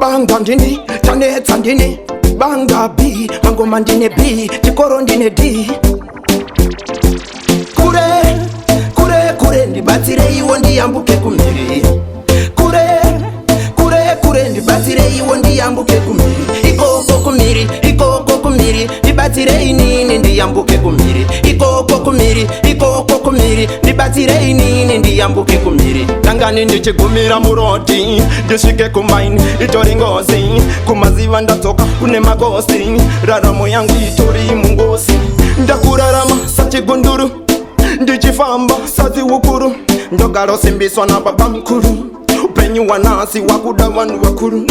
banga ndini tanetsa ndini banga B mangoma ndine B chikoro ndine D kure ndibatsire iwo ndiyambuke kumhiri kure ndibatsire iwo ndiyambuke kumhiri ikoko kumhiri ndibatsire inini ndiyambuke kumhiri ikoko kumhiri ndibatsire inini ndiyambuke kumhiri dangani ndichigumira muroti ndisvike kumaini itori ngozi kumaziva ndadzoka kune magosi raramo yangu itori mungosi ndakurarama sachigunduru ndichifamba sadziukuru ndogara simbiswa nababa mukuru upenyu wanasi wakuda vanhu vakuru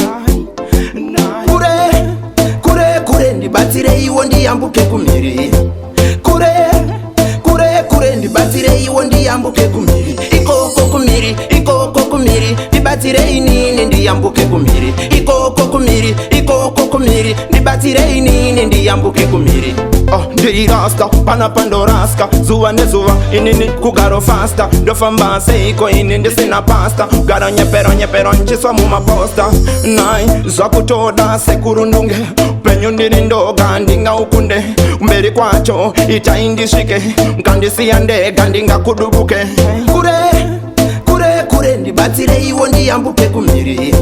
kure ndibatsire iwo ndiyambuke kumhiri kure ndibatsire iwo ndiyambuke kumhiri ikoko kumhiri ndibatsire inini ndiyambuke kumhiri ikoko kumhiri ndibatsire inini ndiyambuke kumhiri ndiri rasta pana pandoraska zuva nezuva inini kugaro fasta ndofamba seiko ini ndisina pasta kugara nyepero nchiswa mumaposta nai zvakutoda sekurundunge upenyu ndiri ndoga ndingaukunde kumberi kwacho itai ndisvike mukandisiya ndega ndingakudubuke kure ndibatsire iwo ndiyambuke kumhiri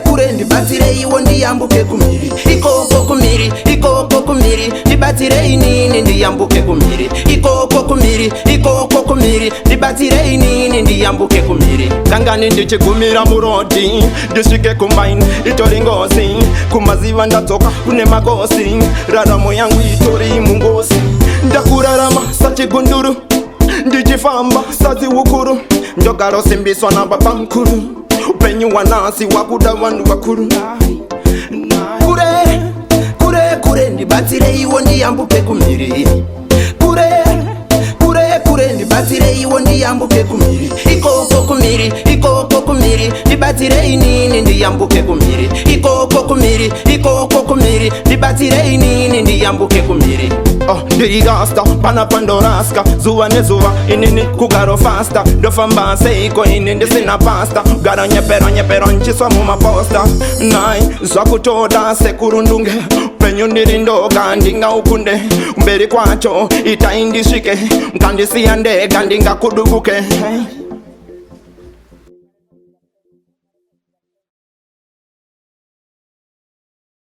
kure ndibatsire iwo ndiyambuke kumhiri ikoko kumhiri ndibatsire inini ndiyambuke kumhiri ikoko kumhiri ndibatsire inini ndiyambuke kumhiri dangani ndichigumira muroti ndisvike kumaini itori ngozi kumaziva ndadzoka kune magosi raramo yangu itori mungosi ndakurarama sachigunduru ndichifamba sadziukuru ndogara simbiswa nababa mukuru upenyu wanasi wakuda vanhu vakuru kure ndibatsire iwo ndiyambuke kumhiri kure ndibatsire iwo ndiyambuke kumhiri ikoko kumhiri ndibatsire inini ndiyambuke kumhiri ikoko kumhiri ndibatsire inini ndiyambuke kumhiri ndiri rasta pana pandoraska zuva nezuva inini kugaro fasta ndofamba seiko ini ndisina pasta kugara nyepero nchiswa mumaposta nai zvakutoda sekurundunge upenyu ndiri ndoga ndingaukunde kumberi kwacho itai ndisvike mukandisiya ndega ndingakudubuke